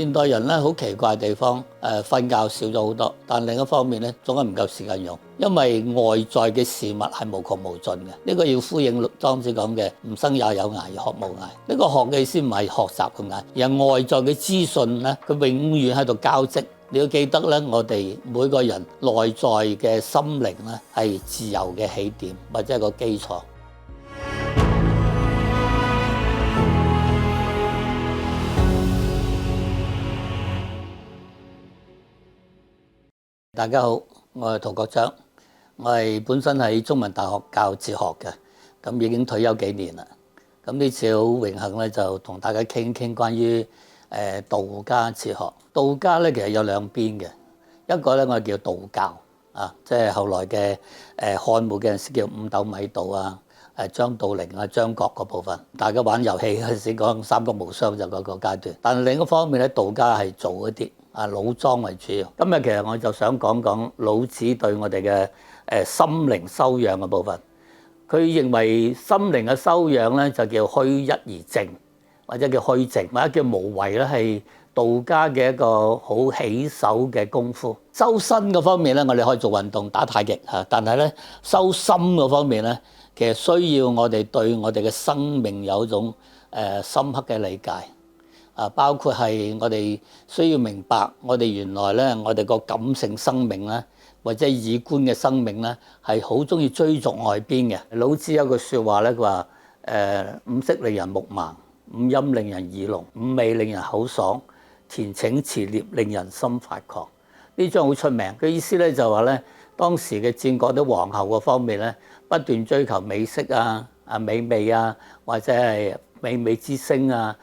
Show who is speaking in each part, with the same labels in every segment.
Speaker 1: 現代人咧好奇怪嘅地方，瞓覺少咗好多，但另一方面咧總係唔夠時間用，因為外在嘅事物係無窮無盡嘅。呢個要呼應莊子講嘅吾生也有涯，而學無涯。呢個學嘅意思唔係學習咁解，而係外在嘅資訊咧，佢永遠喺度交織。你要記得咧，我哋每個人內在嘅心靈咧係自由嘅起點或者係個基礎。大家好，我係陶國璋，我係本身喺中文大學教哲學嘅，咁已經退休幾年啦。咁呢次好榮幸咧，就同大家傾傾關於道家哲學。道家咧其實有兩邊嘅，一個咧我哋叫道教啊，即係後來嘅漢末嘅陣時叫五斗米道啊，張道陵啊、張角嗰部分。大家玩遊戲嗰陣時講三國無雙就嗰個階段。但係另一方面咧，道家係做一啲老莊為主要。今日其實我就想講講老子對我哋嘅心靈修養嘅部分。佢認為心靈嘅修養咧就叫虛一而靜，或者叫虛靜，或者叫無為咧，係道家嘅一個好起手嘅功夫。修身嗰方面咧，我哋可以做運動、打太極嚇，但係咧修心嗰方面咧，其實需要我哋對我哋嘅生命有一種深刻嘅理解。包括係我哋需要明白，我哋原來咧，我哋個感性生命咧，或者意觀嘅生命咧，係好中意追逐外邊嘅。老子有句説話咧，佢話五色令人目盲，五音令人耳聾，五味令人口爽，田頃池獼令人心發狂。呢章好出名，佢意思咧就話咧，當時嘅戰國啲皇后嗰方面咧，不斷追求美色啊、美味啊，或者係美美之聲啊，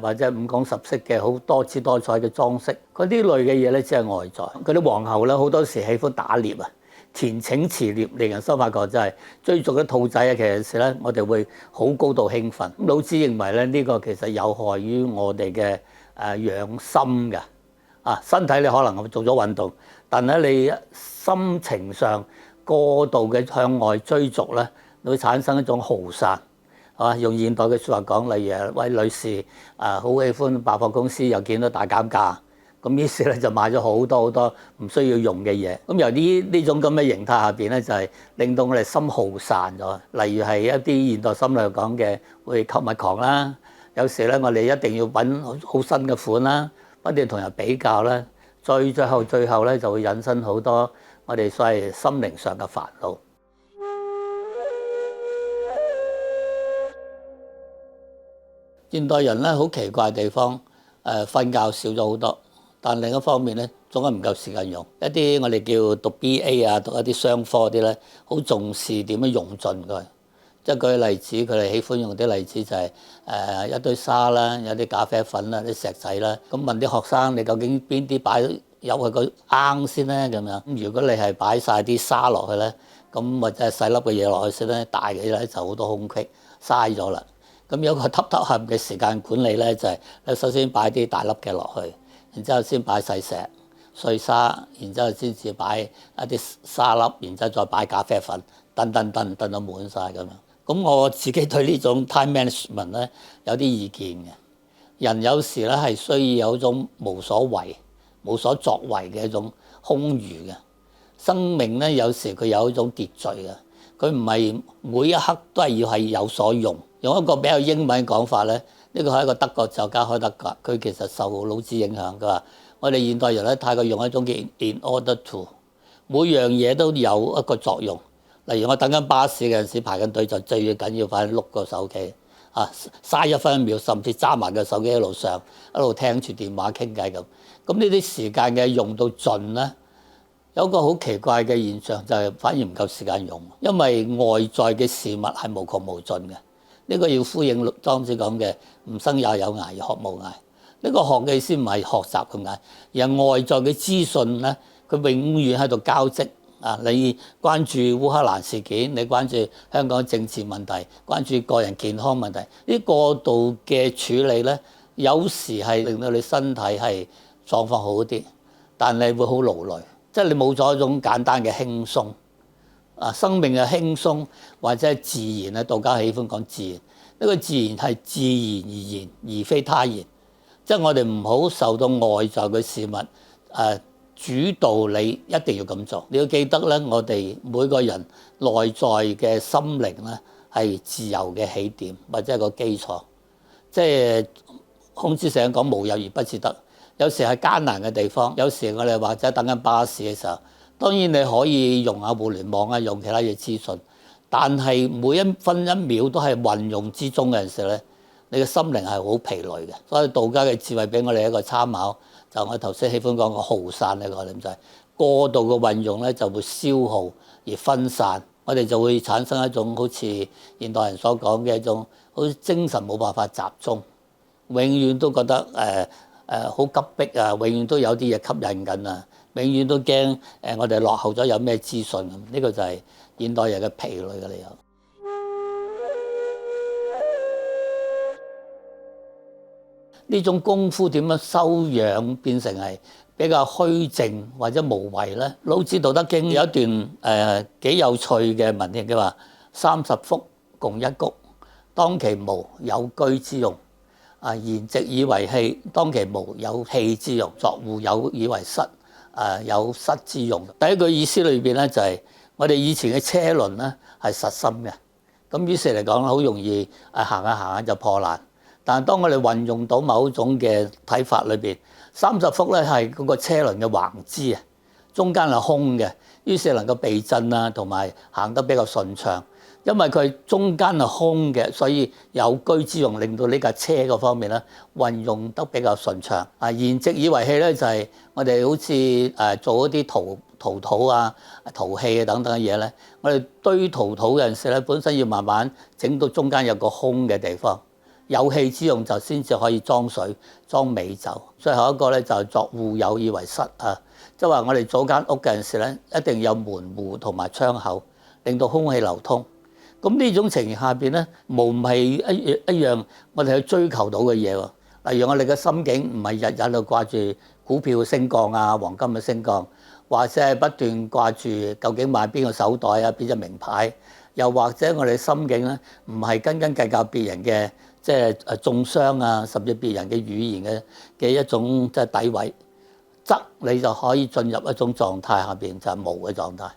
Speaker 1: 或者五光十色嘅好多姿多彩嘅裝飾，嗰啲類嘅嘢咧，只係外在。嗰啲皇后咧，好多時喜歡打獵啊，田頃池獼令人心發狂，就係追逐啲兔仔啊。其實咧，我哋會好高度興奮。老子認為咧，呢個其實有害於我哋嘅養心嘅。身體你可能做咗運動，但係你心情上過度嘅向外追逐咧，會產生一種耗散。用現代嘅説話講，例如位女士好喜歡百貨公司，又見到大減價，咁於是咧就買咗好多好多唔需要用嘅嘢。咁由呢種咁嘅形態下邊咧，就係令到我哋心耗散咗。例如係一啲現代心理學講嘅會購物狂啦，有時咧我哋一定要揾好新嘅款啦，不斷同人比較啦，最後咧就會引申好多我哋所謂心靈上嘅煩惱。現代人咧好奇怪嘅地方，瞓覺少咗好多，但另一方面咧總係唔夠時間用。一啲我哋叫讀 BA 啊，讀一啲商科啲咧，好重視點樣用盡佢。即係舉例子，佢哋喜歡用啲例子就係一堆沙啦，有啲咖啡粉啦，啲石仔啦。咁問啲學生，你究竟邊啲擺入去個罌先咧？咁樣咁如果你係擺晒啲沙落去咧，咁或者係細粒嘅嘢落去先咧，大嘅咧就好多空隙，嘥咗啦。咁有個揼合嘅時間管理咧，就係你首先擺啲大粒嘅落去，然之後先擺細石、碎沙，然之後先至擺一啲沙粒，然之後再擺咖啡粉，等到滿晒咁樣。咁我自己對呢種 time management 咧有啲意見嘅。人有時咧係需要有一種無所為、無所作為嘅一種空餘嘅生命咧，有時佢有一種秩序嘅，佢唔係每一刻都係要係有所用。用一個比較英文講法咧，呢個係一個德國作家開德格，佢其實受老子影響。佢話：我哋現代人咧太過用一種叫 in order to， 每樣嘢都有一個作用。例如我等緊巴士嘅陣時排緊隊，就最緊要快碌個手機嘥1分1秒，甚至揸埋個手機一路上一路聽住電話傾偈咁。咁呢啲時間嘅用到盡咧，有一個好奇怪嘅現象就係反而唔夠時間用，因為外在嘅事物係無窮無盡嘅。呢個要呼應莊子講嘅吾生也有涯，而學無涯。呢個學嘅意思唔係學習咁解，而係外在嘅資訊咧，佢永遠喺度交織。你關注烏克蘭事件，你關注香港政治問題，關注個人健康問題，呢過度嘅處理咧，有時係令到你身體係狀況好啲，但你會好勞累，即係你冇咗一種簡單嘅輕鬆。生命嘅輕鬆或者係自然咧，道家喜歡講自然。呢個自然係自然而然，而非他然。即係我哋唔好受到外在嘅事物主導，你一定要咁做。你要記得咧，我哋每個人內在嘅心靈咧係自由嘅起點或者係個基礎。即係孔子成日講無有而不至得，有時係艱難嘅地方，有時我哋或者等緊巴士嘅時候，當然你可以用下互聯網啊，用其他嘢資訊，但係每一分一秒都係運用之中嘅陣時咧，你嘅心靈係好疲累嘅。所以道家嘅智慧俾我哋一個參考，就我頭先喜歡講個耗散呢個概念，就係過度嘅運用咧就會消耗而分散，我哋就會產生一種好似現代人所講嘅一種好似精神冇辦法集中，永遠都覺得好急迫啊，永遠都有啲嘢吸引緊啊，永遠都驚我哋落後咗有咩資訊咁，呢個就係現代人嘅疲累嘅理由。呢種功夫點樣修養變成係比較虛靜或者無為呢？老子《道德經》有一段幾有趣嘅文獻，佢話：30輻共一轂，當其無，有居之用。筵席以為器，當其無，有器之用。作戶有以為室，有室之用。第一句意思裏邊咧就係我哋以前嘅車輪咧係實心嘅，咁於是嚟講好容易行下行下就破爛。但係當我哋運用到某種嘅睇法裏邊，30輻咧係嗰個車輪嘅橫支啊，中間係空嘅，於是能夠避震啊，同埋行得比較順暢。因為佢中間係空嘅，所以有居之用，令到呢架車嗰方面咧運用得比較順暢。筵席以為器咧就係我哋好似做一啲陶土啊、陶器啊等等嘅嘢咧，我哋堆陶土嘅陣時咧，本身要慢慢整到中間有個空嘅地方，有器之用就先至可以裝水、裝美酒。最後一個咧就係作戶有以為室啊，即係話我哋組間屋嘅陣時咧，一定有門戶同埋窗口，令到空氣流通。咁呢種情形下邊咧，無唔係一樣我哋去追求到嘅嘢喎。例如我哋嘅心境唔係日日喺度掛住股票嘅升降啊、黃金嘅升降，或者係不斷掛住究竟買邊個手袋啊、邊隻名牌，又或者我哋心境咧唔係斤斤計較別人嘅即係中傷啊，甚至別人嘅語言嘅一種即係詆毀，則你就可以進入一種狀態下邊就係無嘅狀態。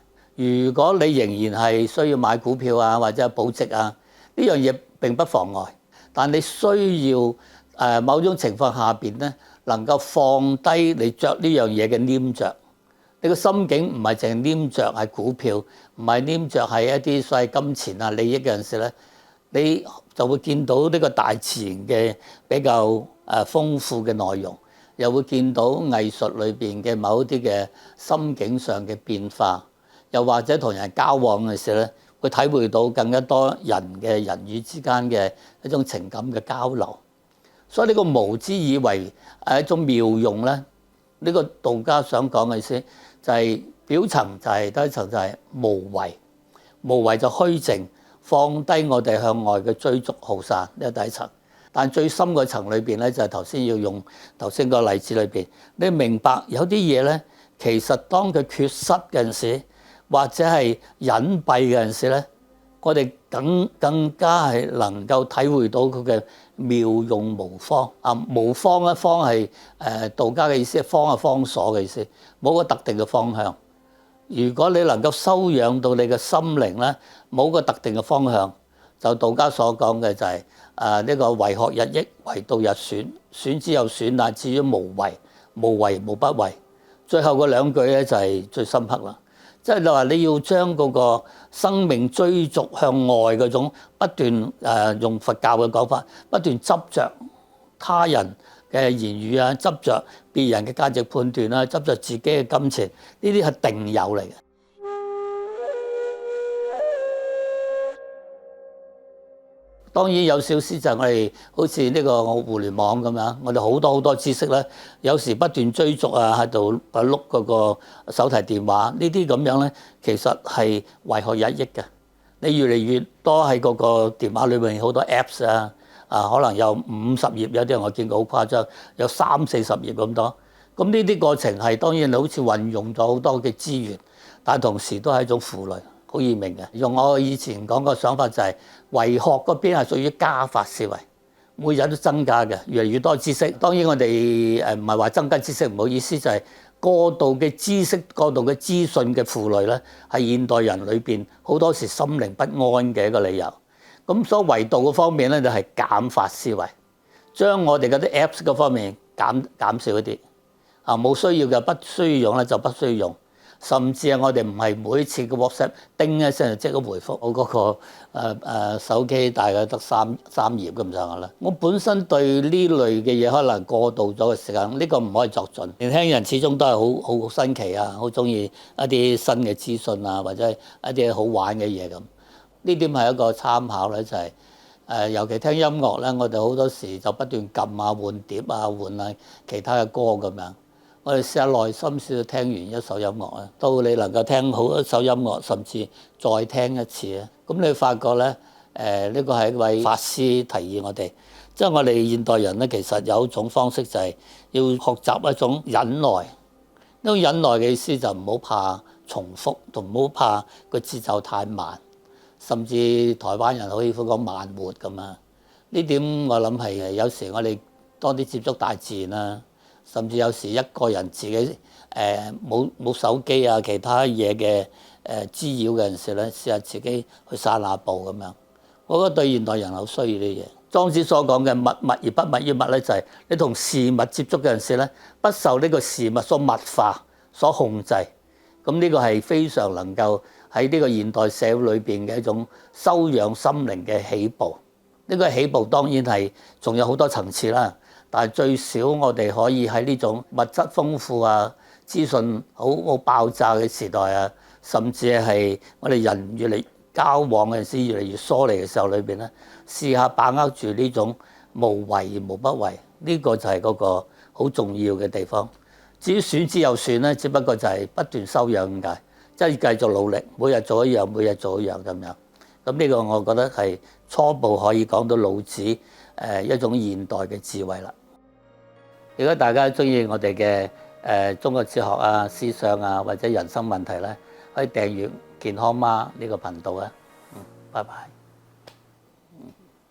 Speaker 1: 如果你仍然係需要買股票啊，或者保值啊，呢樣嘢並不妨礙，但你需要某種情況下邊咧，能夠放低你着呢樣嘢嘅黏着。你個心境唔係淨係黏着係股票，唔係黏着係一啲所謂金錢啊利益嘅陣時咧，你就會見到呢個大自然嘅比較豐富嘅內容，又會見到藝術裏邊嘅某啲嘅心境上嘅變化。又或者同人交往嘅時候咧，會體會到更加多人嘅人與之間嘅一種情感嘅交流。所以呢個無之以為係一種妙用咧。呢個道家想講嘅意思就係表層就係第一層就係無為，無為就虛靜，放低我哋向外嘅追逐耗散，呢個第一層。但最深個層裏邊咧，就係頭先要用頭先個例子裏邊，你明白有啲嘢咧，其實當佢缺失嘅陣時，或者係隱蔽嘅陣時咧，我哋更加係能夠體會到佢嘅妙用無方啊！無方咧，方係道家嘅意思，方係方所嘅意思，冇個特定嘅方向。如果你能夠修養到你嘅心靈咧，冇個特定嘅方向，就道家所講嘅就係呢個為學日益，為道日損，損之又損，乃至於無為，無為無不為。最後嗰兩句咧就係最深刻啦。即係你話你要將嗰個生命追逐向外嗰種不斷用佛教嘅講法，不斷執着他人嘅言語啊，執着別人嘅價值判斷啊，執着自己嘅金錢，呢啲係定有嚟嘅。當然有少少就係我哋好似呢個互聯網咁樣，我哋好多知識咧，有時不斷追逐啊，喺度碌嗰個手提電話，呢啲咁樣咧，其實係為學日益嘅。你越嚟越多喺嗰個電話裏面好多 Apps 啊，可能有50頁，有啲人我見過好誇張，有30-40頁咁多。咁呢啲過程係當然你好似運用咗好多嘅資源，但同時都係一種負累。好易明嘅，用我以前講個想法就係為學嗰邊係屬於加法思維，每日都增加嘅，越嚟越多知識。當然我哋唔係話增加知識，唔好意思，就係過度嘅知識、過度嘅資訊嘅負累咧，係現代人裏邊好多時心靈不安嘅一個理由。咁所以唯道嘅方面咧，就係減法思維，將我哋嗰啲 Apps 嗰方面減少一啲。冇需要嘅不需要用咧就不需要用，甚至係我哋唔係每次嘅 WhatsApp 叮一聲就即刻回覆。我嗰個手機大概得三頁咁上下啦。我本身對呢類嘅嘢可能過度咗嘅時間，呢個唔可以作準。年輕人始終都係好新奇啊，好中意一啲新嘅資訊啊，或者係一啲好玩嘅嘢咁。呢點係一個參考咧，就係尤其聽音樂咧，我哋好多時就不斷撳啊、換碟啊、換啊其他嘅歌咁樣。我哋試下耐心少少聽完一首音樂啊，到你能夠聽好一首音樂，甚至再聽一次啊，咁你發覺咧，呢個係一位法師提議我哋，即係我哋現代人咧，其實有一種方式就係要學習一種忍耐。呢種忍耐嘅意思就唔好怕重複，同唔好怕個節奏太慢，甚至台灣人好喜歡講慢活咁啊。呢點我諗係有時我哋多啲接觸大自然啦。甚至有時一個人自己冇手機啊，其他嘢嘅滋擾嘅陣時咧，試下自己去散下步咁樣。我覺得對現代人好需要呢啲嘢。莊子所講嘅物而不物於物咧，就係你同事物接觸嘅陣時咧，不受呢個事物所物化、所控制。咁呢個係非常能夠喺呢個現代社會裏邊嘅一種修養心靈嘅起步。呢個起步當然係仲有好多層次啦。但係最少我哋可以喺呢種物質豐富啊、資訊好爆炸嘅時代啊，甚至係我哋人越嚟交往嘅陣時越嚟越疏離嘅時候裏邊咧，試下把握住呢種無為而無不為，呢個就係嗰個好重要嘅地方。至於選之又選咧，只不過就係不斷修養咁解，即係繼續努力，每日做一樣，每日做一樣咁樣。咁呢個我覺得係初步可以講到老子一種現代嘅智慧啦。如果大家中意我哋嘅中國哲學啊、思想啊或者人生問題咧，可以訂閱健康媽呢個頻道啊。拜拜。